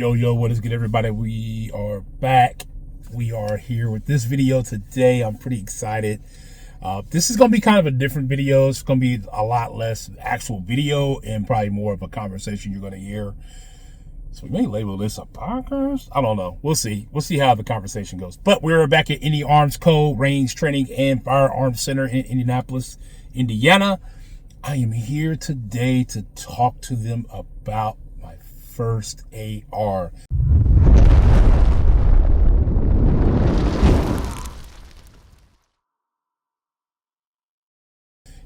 Yo, what is good, everybody? We are back. We are here with this video today. I'm pretty excited. This is going to be kind of a different video. It's going to be a lot less actual video and probably more of a conversation you're going to hear. So we may label this a podcast. I don't know. We'll see. We'll see how the conversation goes. But we're back at Indy Arms Co. Range Training and Firearms Center in Indianapolis, Indiana. I am here today to talk to them about my first AR.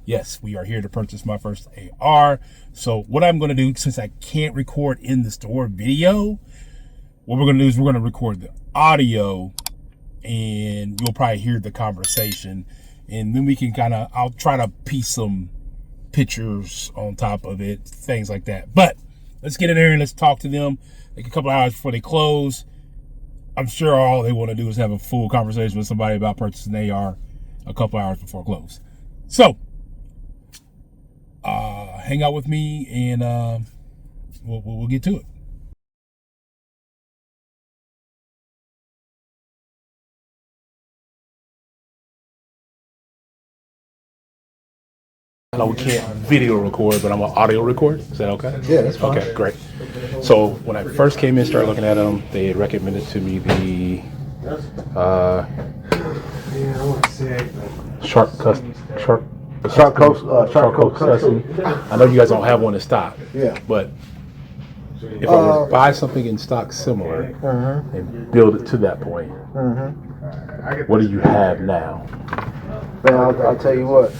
Yes, we are here to purchase my first AR. So what I'm going to do, since I can't record in the store video, what we're going to do is we're going to record the audio and you'll probably hear the conversation. And then we can I'll try to piece some pictures on top of it, things like that. But let's get in there and let's talk to them like a couple hours before they close. I'm sure all they want to do is have a full conversation with somebody about purchasing an AR a couple hours before close. So hang out with me and we'll get to it. No, we can't video record, but I'm going to audio record. Is that okay? Yeah, that's fine. Okay, great. So when I first came in, started looking at them, they had recommended to me the Shark Coast Custom. I know you guys don't have one in stock. Yeah. But if I were to buy something in stock similar and build it to that point, what do you have now? Man, I'll tell you what.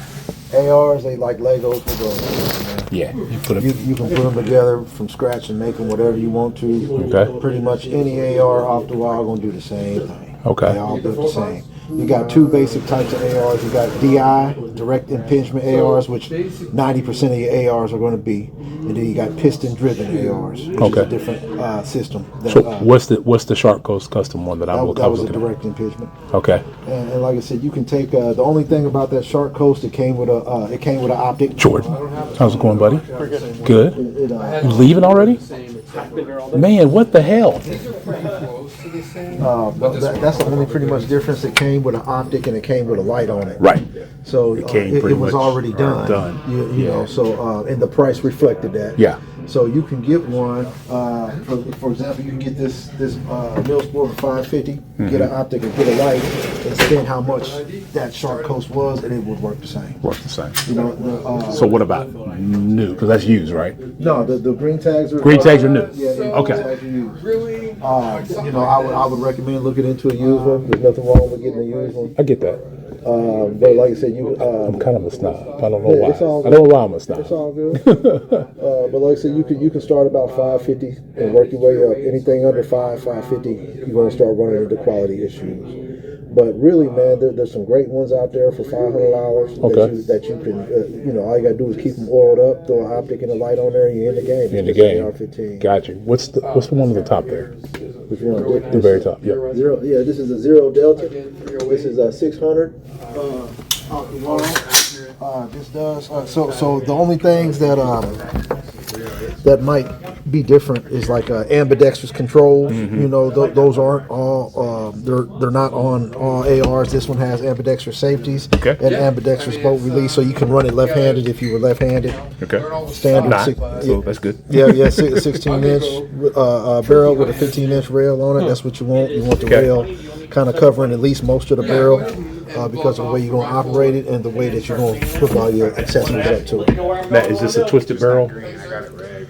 ARs, they like Legos for grown. Yeah, you put them. You can put them together from scratch and make them whatever you want to. Okay. Pretty much any AR off the wall gonna do the same thing. Okay. They all built the same. You got two basic types of ARs. You got DI, direct impingement ARs, which 90% of your ARs are going to be, and then you got piston-driven ARs, which is a different system. So what's the Shark Coast Custom one that I was That was a looking direct impingement. Okay. And like I said, you can take the only thing about that Shark Coast, it came with an optic. Jordan, how's it going, buddy? Good. You leaving already? Man, what the hell? That's the only pretty much difference. It came with an optic and it came with a light on it. Right. So it was already done. You know, so and the price reflected that. Yeah. So you can get one. For example, you can get this Millsport for $550. Get an optic and get a light, and spend how much that Shark Coast was, and it would work the same. Works the same. You know. So what about new? Because that's used, right? No, the green tags are new. Yeah. Okay. Tags are used. Really? You know, I would recommend looking into a used one. There's nothing wrong with getting a used one. I get that. But like I said, I'm kind of a snob. I don't know why. It's all good. I don't know why I'm a snob. It's all good. But like I said, you can start about $550 and work your way up. Anything under $550, you're going to start running into quality issues. But really, man, there's some great ones out there for $500 that you can, you know, all you got to do is keep them oiled up, throw an optic and a light on there, and you're in the game. In the game. AR-15. Got you. What's the one at the top there? Which one? The very top. Yeah. Zero. Yeah, this is a Zero Delta. This is a 600 off the wall. This does. So the only things that might be different is like ambidextrous controls. You know, those aren't all. They're not on all ARs. This one has ambidextrous safeties and ambidextrous bolt release, so you can run it left-handed if you were left-handed. Okay. Standard. So that's good. Yeah. 16-inch barrel with a 15-inch rail on it. That's what you want. You want the rail kind of covering at least most of the barrel. Because of the way you're going to operate it and the way that you're going to put all your accessories up to it. Now, is this a twisted barrel?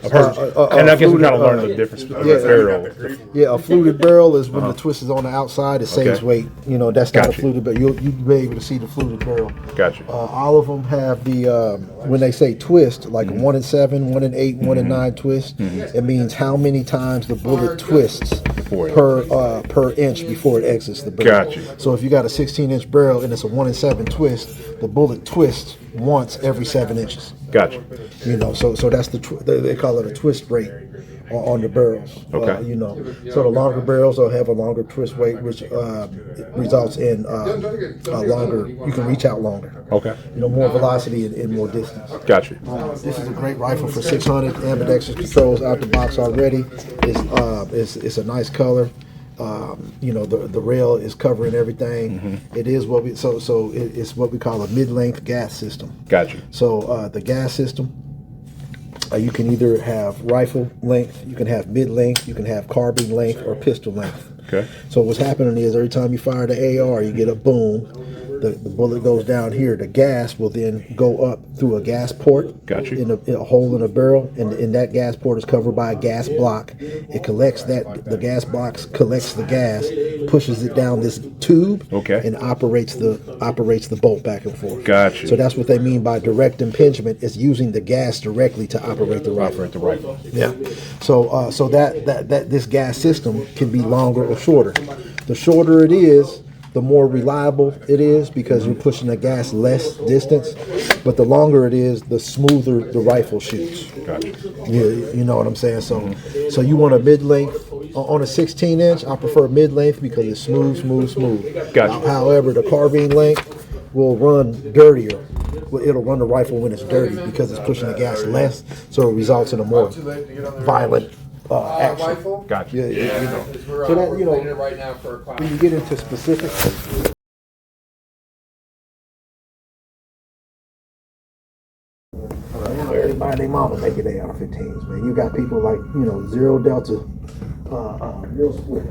I've heard, and I guess we kind of learned the difference between a barrel. Yeah, a fluted barrel is when the twist is on the outside. It saves weight. You know, that's not a fluted barrel. You'll be able to see the fluted barrel. Gotcha. All of them have the when they say twist, like 1 in 7, 1 in 8, 1 in 9 twist. It means how many times the bullet twists per inch before it exits the barrel. Gotcha. So if you got a 16-inch barrel and it's a 1 in 7 twist, the bullet twists once every 7 inches. Gotcha. You know, so that's they call it a twist rate. on the barrels. Okay. You know, so the longer barrels will have a longer twist weight, which results in longer. You can reach out longer. Okay. You know, more velocity and more distance. Gotcha. This is a great rifle for 600. Ambidextrous controls out the box already. It's a nice color. You know, the rail is covering everything. It is what we it's what we call a mid-length gas system. Gotcha. So the gas system, you can either have rifle length, you can have mid-length, you can have carbine length, or pistol length. Okay. So what's happening is every time you fire the AR, you get a boom. The bullet goes down here. The gas will then go up through a gas port. Gotcha. In a hole in a barrel, and that gas port is covered by a gas block. It collects the gas box collects the gas, pushes it down this tube, Okay. and operates the bolt back and forth. Gotcha. So that's what they mean by direct impingement, is using the gas directly to operate the rifle. Yeah. So so that this gas system can be longer or shorter. The shorter it is, the more reliable it is, because you're pushing the gas less distance. But the longer it is, the smoother the rifle shoots. Gotcha. You know what I'm saying? So you want a mid-length. On a 16-inch, I prefer mid-length because it's smooth. Gotcha. However, the carbine length will run dirtier. Well, it'll run the rifle when it's dirty because it's pushing the gas less, so it results in a more violent action. Gotcha. Yeah, you know. So that, you know, when you get into specifics, everybody and their mama making AR-15s, man. You got people like, you know, Zero Delta, Real Split,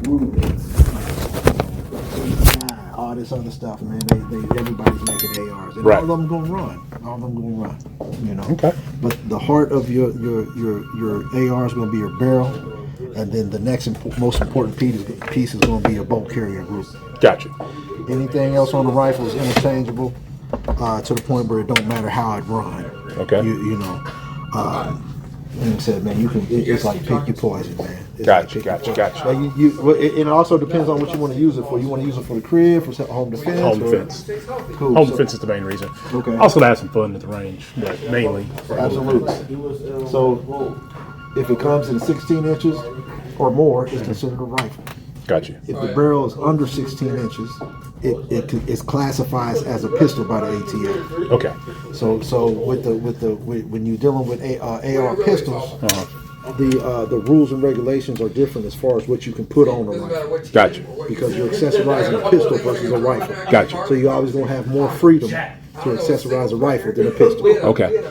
all this other stuff, man. Everybody's making ARs, and Right. all of them gonna run. You know. Okay. But the heart of your AR is gonna be your barrel, and then the next most important piece is gonna be your bolt carrier group. Gotcha. Anything else on the rifle is interchangeable to the point where it don't matter how it run. Okay. You know. Like I said, man, it's like pick your poison, man. It's Gotcha. like it also depends on what you want to use it for. You want to use it for the crib, for home defense? Home defense. Cool. Home defense is the main reason. Okay. Also to have some fun at the range, but mainly for home defense. Absolutely. So if it comes in 16 inches or more, it's considered a rifle. Gotcha. If the barrel is under 16 inches, it's classified as a pistol by the ATA. Okay. So when you're dealing with AR pistols, the rules and regulations are different as far as what you can put on a rifle. Gotcha. Because you're accessorizing a pistol versus a rifle. Gotcha. So you're always gonna have more freedom to accessorize a rifle than a pistol. Okay.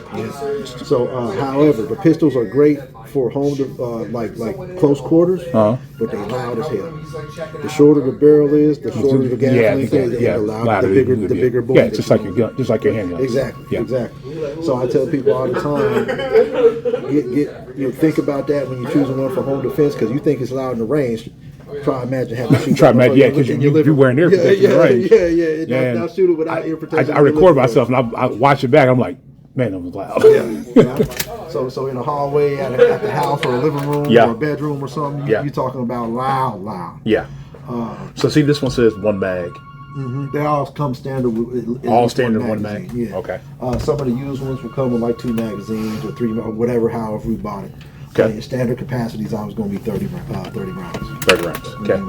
So, however, the pistols are great for home, like close quarters, but they're loud as hell. The shorter the barrel is, the shorter the gas length is, and the bigger bullet. Yeah, just like your gun, just like your handgun. Exactly. So I tell people all the time, think about that when you're choosing one for home defense, because you think it's loud in the range. Try imagine having to shoot. Because you're wearing ear protection in the range. Now shoot it without ear protection. I record myself and I watch it back. I'm like, man, that was loud. So in a hallway at the house or a living room or a bedroom or something, you're talking about loud. Yeah. So see, this one says one mag. They all come standard with all standard one mag. Yeah. Okay. Some of the used ones will come with like 2 magazines or 3, or whatever, however we bought it. Okay. Your standard capacity is always going to be 30 rounds. 30 rounds. Okay.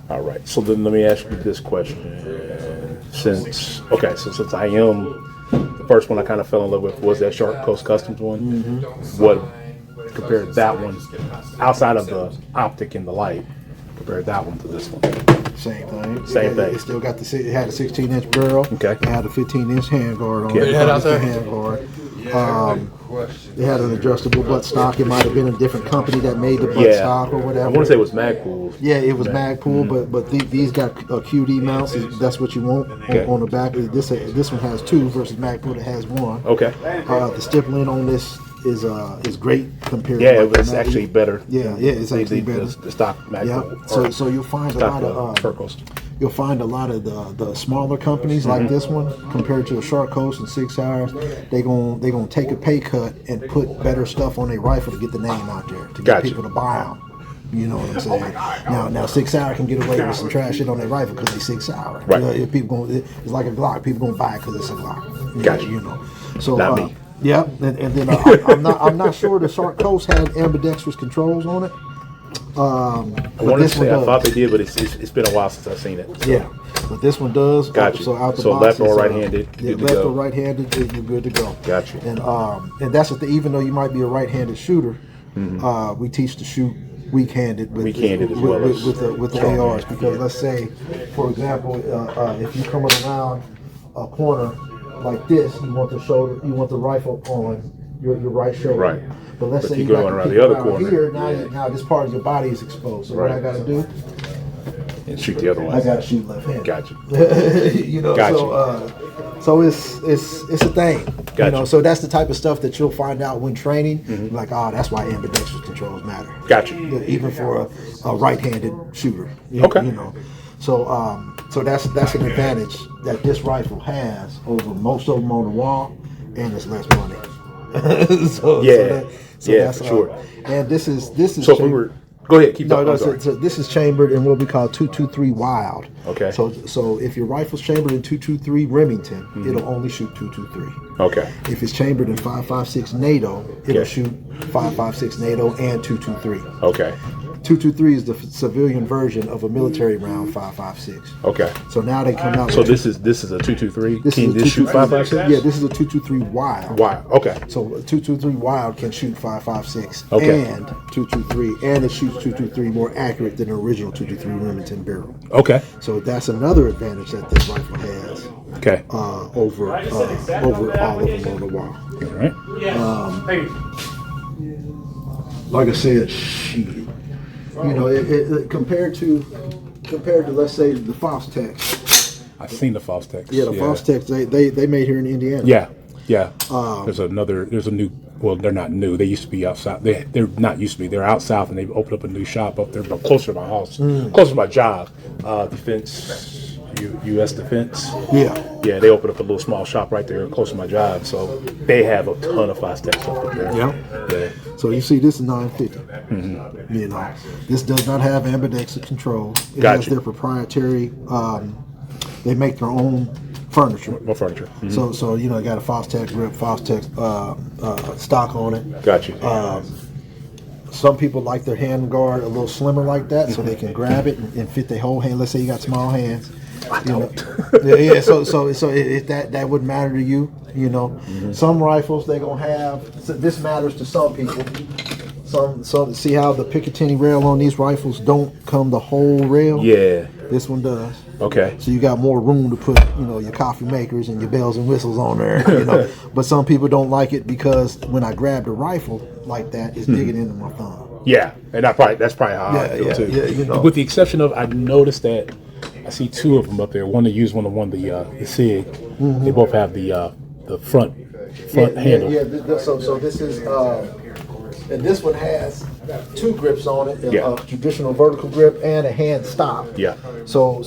All right. So then let me ask you this question. Since I am the first one I kind of fell in love with was that Shark Coast Customs one. What compared that one outside of the optic and the light? Compared that one to this one. Same thing. Same thing. It still got it had a 16-inch barrel. Okay. It had a 15-inch handguard on it. Head out there. Handguard. It had an adjustable butt stock. It might have been a different company that made the butt stock or whatever. I want to say it was Magpul. Yeah, it was Magpul, but these got QD mounts. That's what you want on the back. This one has 2 versus Magpul that has 1. Okay. The stippling on this is great compared to it was actually better. Yeah, it's actually better. The stock Magpul. Yeah. So you'll find a lot of you'll find a lot of the smaller companies like this one compared to a Shark Coast and 6 Hours. They gonna take a pay cut and put better stuff on their rifle to get the name out there to get people to buy them. You know what I'm saying? Now 6 Hour can get away with some trash shit on their rifle because they 6 Hour. Right. If people it's like a Glock. People gonna buy it because it's a Glock. Gotcha. You know. So not me. Yeah, and then I'm not sure the Shark Coast had ambidextrous controls on it. I want to say I thought they did, but it's been a while since I've seen it. So. Yeah, but this one does. Gotcha. So out the so box, left or right-handed, yeah, left or right-handed, you're good to go. Gotcha. And that's the thing. Even though you might be a right-handed shooter, we teach to shoot weak-handed with the ARs, because let's say, for example, if you're coming around a corner like this, you want the rifle on your right shoulder. Right. But let's say you're going around the other corner. Here, now this part of your body is exposed. So what I got to do? And shoot the other one. I got to shoot left-handed. Gotcha. So it's a thing. Gotcha. You know, so that's the type of stuff that you'll find out when training. Like, that's why ambidextrous controls matter. Gotcha. Even for a right-handed shooter. Okay. You know, so that's an advantage that this rifle has over most of them on the wall, and it's less money. For sure. And this is. So if we were. Go ahead, keep talking. So this is chambered in what we call 223 wild. Okay. So if your rifle's chambered in 223 Remington, it'll only shoot 223. Okay. If it's chambered in 5.56 NATO, it'll shoot 5.56 NATO and 223. Okay. 223 is the civilian version of a military round 5.56. Okay. So now they come out. So this is a 223. Can this shoot 5.56? Yeah, this is a 223 wild. Wild. Okay. So 223 wild can shoot 5.56 okay. and 223, and it shoots 223 more accurate than the original 223 Remington barrel. Okay. So that's another advantage that this rifle has. Okay. Over all of them on the wall. All right. Like I said, shit. You know, it compared to let's say the Fostex. I've seen the Fostex. Yeah, the Fostex they made here in Indiana. Yeah. There's a new. Well, they're not new. They used to be outside. They're not used to be. They're out south, and they've opened up a new shop up there, but closer to my house, closer to my job. Defense, U.S. Defense. Yeah. They opened up a little small shop right there, close to my job. So they have a ton of Fostex up there. Yeah. So you see, this is 950. You know, this does not have ambidextrous control. It has their proprietary. They make their own furniture. What furniture? So you know, it got a Fostex grip, Fostex stock on it. Gotcha. Some people like their hand guard a little slimmer like that, so they can grab it and fit their whole hand. Let's say you got small hands. I don't. So that wouldn't matter to you. You know, some rifles they gonna have. So this matters to some people. Some see how the Picatinny rail on these rifles don't come the whole rail. Yeah. This one does. Okay. So you got more room to put, you know, your coffee makers and your bells and whistles on there. You know, but some people don't like it because when I grab the rifle like that, it's digging into my thumb. Yeah, and that's probably how I feel too. Yeah, you know. With the exception of, I noticed that I see two of them up there. One to use, one the SIG. They both have the front handle. Yeah. So this is, and this one has two grips on it: a traditional vertical grip and a hand stop. Yeah. So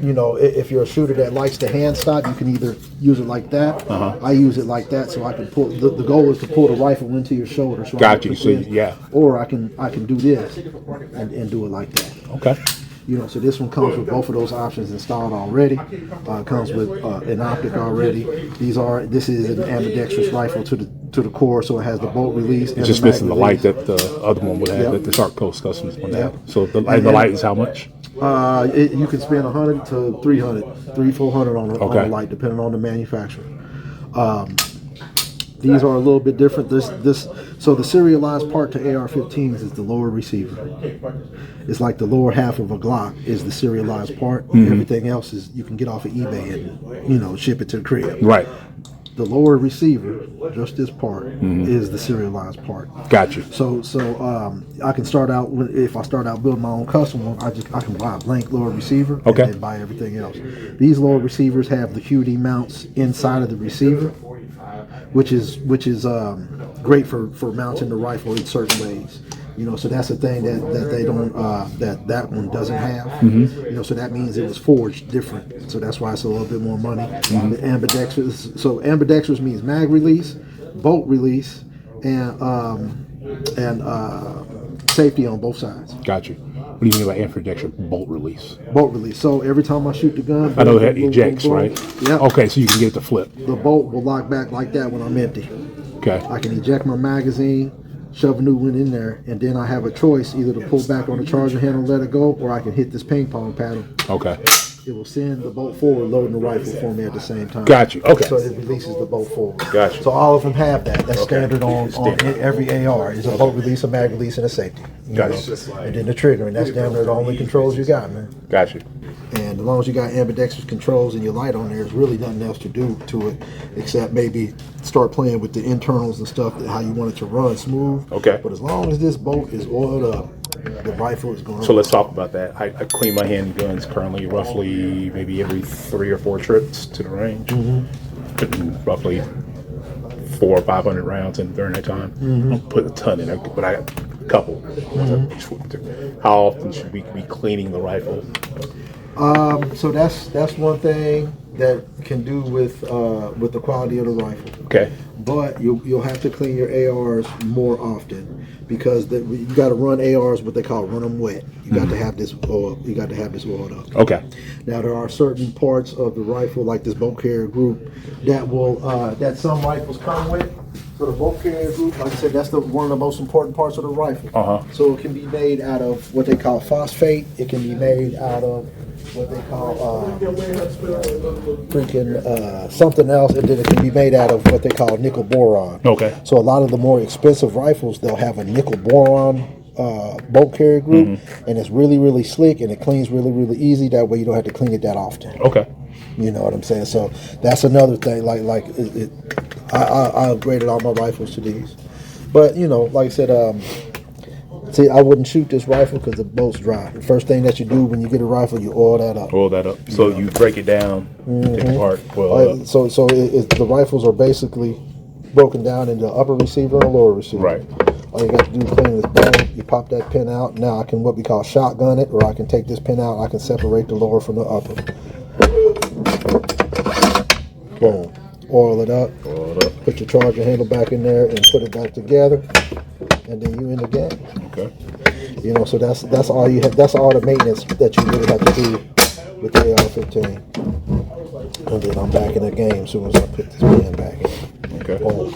you know, if you're a shooter that likes the hand stop, you can either use it like that. I use it like that, so I can pull. The goal is to pull the rifle into your shoulder. So Got you. So yeah. Or I can do this and do it like that. Okay. You know, so this one comes with both of those options installed already. Comes with an optic already. This is an ambidextrous rifle to the core, so it has the bolt release. It's just missing the light that the other one would have, that the Shark Coast Customs one have. So the light is how much? You can spend $100 to $400 on the light, depending on the manufacturer. These are a little bit different. So the serialized part to AR-15s is the lower receiver. It's like the lower half of a Glock is the serialized part. Everything else is you can get off of eBay and, you know, ship it to the crib. Right. The lower receiver, just this part, is the serialized part. Gotcha. So I can start out if I start out building my own custom one, I can buy a blank lower receiver and then buy everything else. These lower receivers have the QD mounts inside of the receiver, which is great for mounting the rifle in certain ways. You know, so that's the thing that they don't that one doesn't have. You know, so that means it was forged different. So that's why it's a little bit more money. The ambidextrous. So ambidextrous means mag release, bolt release, and safety on both sides. Got you. What do you mean by introduction? Bolt release. Bolt release. So every time I shoot the gun, I know that ejects, right? Yeah. Okay, so you can get it to flip. The bolt will lock back like that when I'm empty. Okay. I can eject my magazine, shove a new one in there, and then I have a choice either to pull back on the charger handle and let it go, or I can hit this ping pong paddle. Okay. It will send the bolt forward, loading the rifle for me at the same time. Got you. Okay. So it releases the bolt forward. Got you. So all of them have that. That's standard on every AR. Is a bolt release, a mag release, and a safety. Got you. And then the trigger, and that's damn near the only controls you got, man. Got you. And as long as you got ambidextrous controls and your light on there, there's really nothing else to do to it except maybe start playing with the internals and stuff, how you want it to run smooth. Okay. But as long as this bolt is oiled up, the rifle is going to So let's talk about that. I clean my handguns currently roughly maybe every 3 or 4 trips to the range. Putting roughly 400 or 500 rounds in during that time. I don't put a ton in it, but I got a couple. How often should we be cleaning the rifle? So that's one thing that can do with the quality of the rifle. Okay. But you'll have to clean your ARs more often because you got to run ARs what they call run them wet. You got to have this oil. You got to have this oiled up. Okay. Now there are certain parts of the rifle, like this bolt carrier group, that will that some rifles come with. So the bolt carrier group, like I said, that's one of the most important parts of the rifle. So it can be made out of what they call phosphate. It can be made out of what they call something else, and then it can be made out of what they call nickel boron. Okay. So a lot of the more expensive rifles, they'll have a nickel boron bolt carrier group, and it's really, really slick, and it cleans really, really easy. That way you don't have to clean it that often. Okay. You know what I'm saying? So that's another thing. I upgraded all my rifles to these, but you know, like I said, see, I wouldn't shoot this rifle because the bolt's dry. The first thing that you do when you get a rifle, you oil that up. Oil that up. So you break it down, take it apart, oil up. So the rifles are basically broken down into the upper receiver and a lower receiver. Right. All you got to do is clean this bone. You pop that pin out. Now I can what we call shotgun it, or I can take this pin out. I can separate the lower from the upper. Boom. Oil it up. Oil it up. Put your charger handle back in there and put it back together, and then you in the game. Okay. You know, so that's all you have. That's all the maintenance that you really have to do with the AR-15. And then I'm back in the game as soon as I put this pin back in. Okay. Boom.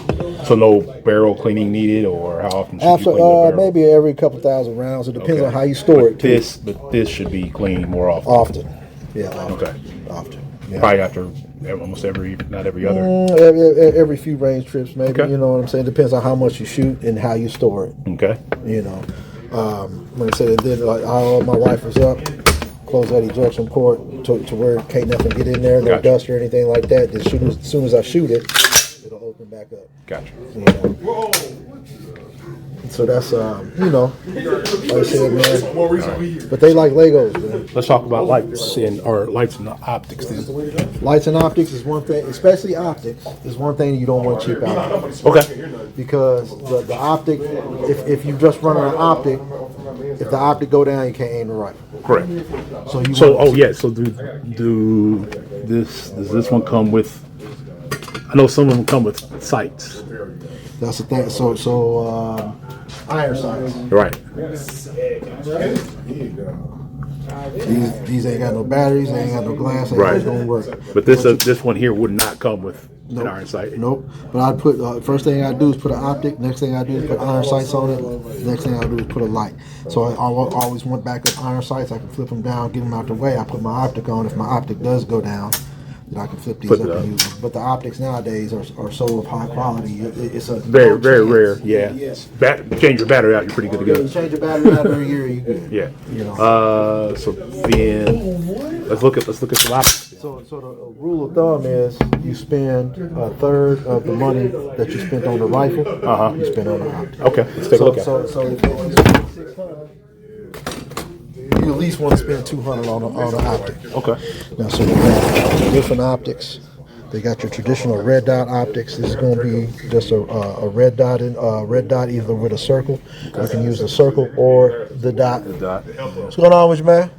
So no barrel cleaning needed, or how often should you clean the barrel? Maybe every couple thousand rounds. It depends on how you store it too. But this should be cleaned more often. Often. Yeah. Often. Okay. Often. Yeah. Probably after almost not every other. Every few range trips, maybe. Okay. You know what I'm saying? Depends on how much you shoot and how you store it. Okay. You know, like I said, and then I oil my rifles up, close that ejection port to where can't nothing get in there, no Gotcha. dust or anything like that. As soon as I shoot it, it'll open back up. Gotcha. You know? So that's you know, like I said, man. But they like Legos, man. Let's talk about lights and optics then. Lights and optics is one thing, especially optics, is one thing you don't want to cheap out on. Okay. Because the optic, if you just run an optic, if the optic go down, you can't aim the rifle. Correct. So you So want, so does this one come with? I know some of them come with sights. that's the thing. So iron sights. Right. These ain't got no batteries, they ain't got no glass, ain't Right. gonna work. But this one here would not come with an iron sight. Nope. But I'd put first thing I do is put an optic. Next thing I do is put iron sights on it. Next thing I do is put a light. So I always want backup iron sights. I can flip them down, get them out the way. I put my optic on. If my optic does go down, then I can flip these up and use them. But the optics nowadays are so of high quality. It's a Very rare. Yeah. Change your battery out, you're pretty good to You go. change your battery out every year, you good. Yeah. You know. So then let's look at some optics. So the rule of thumb is you spend a third of the money that you spent on the rifle, you spend on the optic. Okay, let's take a look at it. So if you spend $600, you at least want to spend $200 on the optic. Okay. Now, so they got different optics. They got your traditional red dot optics. This is going to be just a red dot either with a circle. You can use the circle or the dot. What's going on with you, man?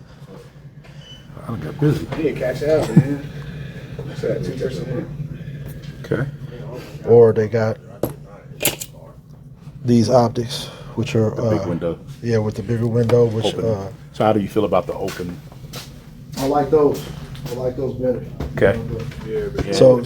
I got busy. You didn't catch out, man. What's that, 2%? Okay. Or they got these optics, which are Big window. Yeah, with the bigger window, which So how do you feel about the open? I like those. I like those better. Okay. So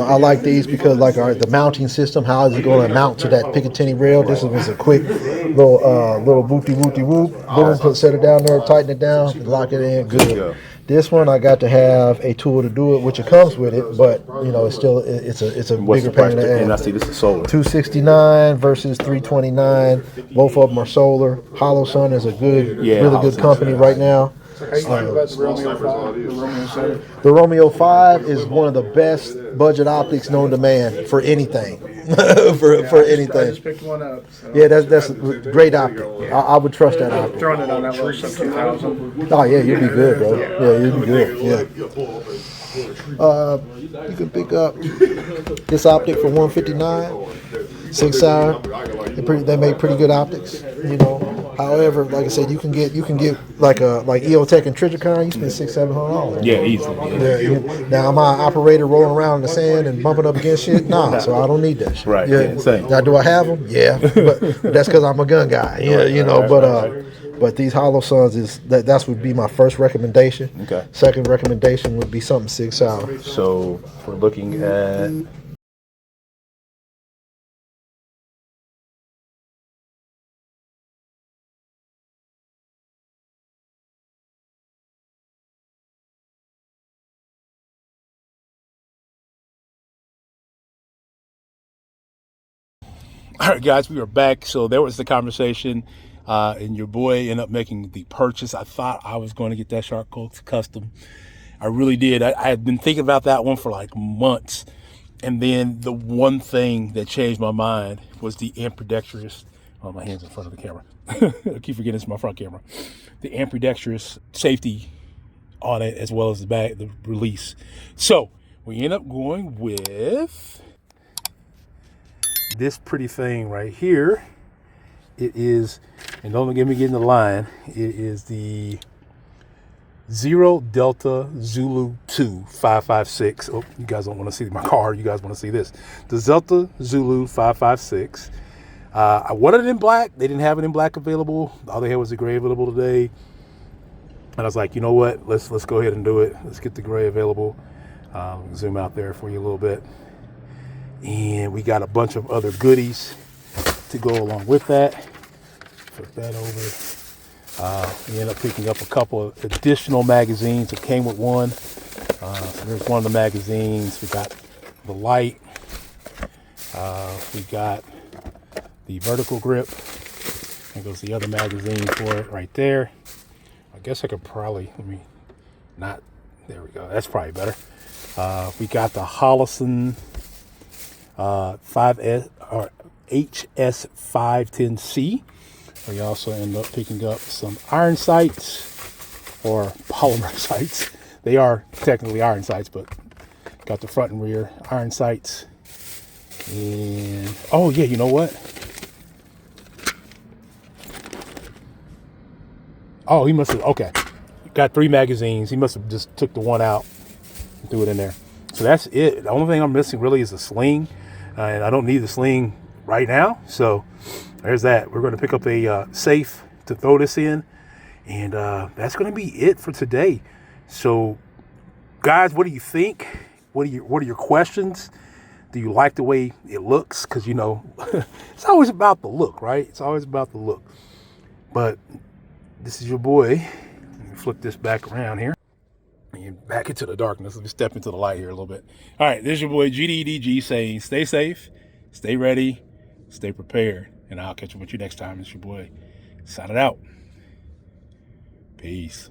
I like these because, like, all right, the mounting system. How is it going to mount to that Picatinny rail? This was a quick little whoopty whoop. Boom, set it down there, tighten it down, lock it in, good. This one I got to have a tool to do it, which it comes with it, but you know it's still it's a bigger pain in the ass. And I see this is solar. 269 versus 329. Both of them are solar. Hollow Sun is a really good company right now. The Romeo 5 is one of the best budget optics known to man for anything. for anything. I just picked one up. So. Yeah, that's a great optic. I would trust that optic. Throwing it on that little sub 2000. Oh yeah, you'd be good, bro. Yeah, you'd be good. Yeah. You can pick up this optic for $159. 6-hour. They make pretty good optics, you know. However, like I said, you can get like EOTech and Triticon. You spend $600-700. Yeah, easily. Yeah. Now am I an operator rolling around in the sand and bumping up against shit? Nah, so I don't need that shit. Right. Yeah. Same. Now do I have them? Yeah, but that's because I'm a gun guy. Yeah, you know. But these Hollow Suns that would be my first recommendation. Okay. Second recommendation would be something 6-hour. So we're looking at. All right, guys, we are back. So there was the conversation, and your boy ended up making the purchase. I thought I was going to get that Shark Coats custom. I really did. I had been thinking about that one for like months. And then the one thing that changed my mind was the ambidextrous. Oh, my hand's in front of the camera. I keep forgetting it's my front camera. The ambidextrous safety on it, as well as the release. So we end up going with this pretty thing right here. It is, and don't get me getting the line, it is the 0 Delta Zulu 2 556. Oh, you guys don't want to see my car. You guys want to see this. The Delta Zulu 556. I wanted it in black. They didn't have it in black available. All they had was the gray available today. And I was like, you know what? Let's go ahead and do it. Let's get the gray available. Zoom out there for you a little bit. And we got a bunch of other goodies to go along with that. Flip that over. We ended up picking up a couple of additional magazines that came with one. So there's one of the magazines. We got the light. We got the vertical grip. There goes the other magazine for it right there. I guess I could probably, there we go. That's probably better. We got the Holosun 5S or HS510C. We also end up picking up some iron sights or polymer sights. They are technically iron sights, but got the front and rear iron sights. And oh yeah, you know what? Oh, he must have, okay. Got 3 magazines. He must have just took the one out and threw it in there. So that's it. The only thing I'm missing really is a sling. And I don't need the sling right now. So there's that. We're going to pick up a safe to throw this in. And that's going to be it for today. So guys, what do you think? What are your questions? Do you like the way it looks? Because, you know, it's always about the look, right? It's always about the look. But this is your boy. Let me flip this back around here. And back into the darkness. Let me step into the light here a little bit. All right, this is your boy GDDG saying stay safe, stay ready, stay prepared. And I'll catch up with you next time. It's your boy signing out. Peace.